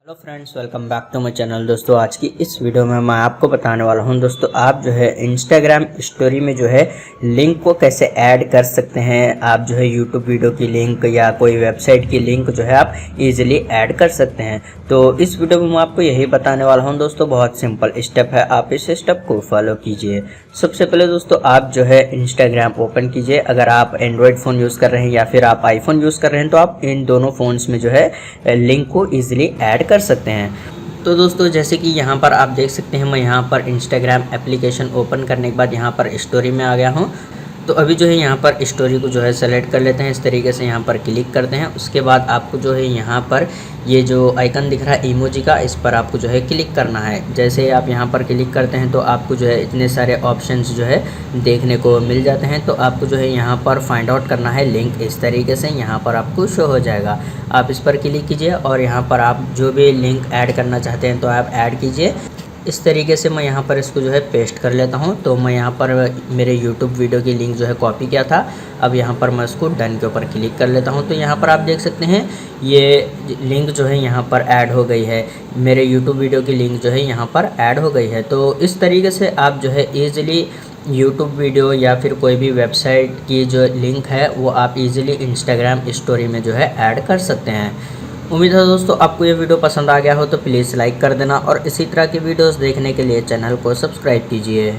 Hello friends, welcome back to my channel. दोस्तों, आज की इस वीडियो में मैं आपको बताने वाला हूं दोस्तों, आप जो है इंस्टाग्राम स्टोरी में जो है लिंक को कैसे ऐड कर सकते हैं। आप जो है यूट्यूब वीडियो की लिंक या कोई वेबसाइट की लिंक जो है आप इजीली ऐड कर सकते हैं। तो इस वीडियो में मैं आपको यही बताने वाला हूँ दोस्तों। बहुत सिंपल स्टेप है, आप इस स्टेप को फॉलो कीजिए। सबसे पहले दोस्तों, आप जो है इंस्टाग्राम ओपन कीजिए। अगर आप एंड्रॉयड फ़ोन यूज़ कर रहे हैं या फिर आप आईफोन यूज़ कर रहे हैं तो आप इन दोनों फ़ोन्स में जो है लिंक को ईजिली ऐड कर सकते हैं। तो दोस्तों, जैसे कि यहाँ पर आप देख सकते हैं, मैं यहाँ पर इंस्टाग्राम एप्लीकेशन ओपन करने के बाद यहाँ पर स्टोरी में आ गया हूँ। तो अभी जो है यहाँ पर स्टोरी को जो है सेलेक्ट कर लेते हैं। इस तरीके से यहाँ पर क्लिक करते हैं। उसके बाद आपको जो है यहाँ पर ये जो आइकन दिख रहा है इमोजी का, इस पर आपको जो है क्लिक करना है। जैसे ही आप यहाँ पर क्लिक करते हैं तो आपको जो है इतने सारे ऑप्शंस जो है देखने को मिल जाते हैं। तो आपको जो है यहाँ पर फाइंड आउट करना है लिंक। इस तरीके से यहाँ पर आपको शो हो जाएगा। आप इस पर क्लिक कीजिए और यहाँ पर आप जो भी लिंक ऐड करना चाहते हैं तो आप ऐड कीजिए। इस तरीके से मैं यहाँ पर इसको जो है पेस्ट कर लेता हूँ। तो मैं यहाँ पर मेरे यूट्यूब वीडियो की लिंक जो है कॉपी किया था। अब यहाँ पर मैं इसको डन के ऊपर क्लिक कर लेता हूँ। तो यहाँ पर आप देख सकते हैं ये लिंक जो है यहाँ पर ऐड हो गई है। मेरे यूट्यूब वीडियो की लिंक जो है यहाँ पर ऐड हो गई है। तो इस तरीके से आप जो है ईज़िली यूट्यूब वीडियो या फिर कोई भी वेबसाइट की जो लिंक है वो आप इजीली इंस्टाग्राम स्टोरी में जो है ऐड कर सकते हैं। उम्मीद है दोस्तों आपको ये वीडियो पसंद आ गया हो तो प्लीज़ लाइक कर देना और इसी तरह की वीडियोस देखने के लिए चैनल को सब्सक्राइब कीजिए।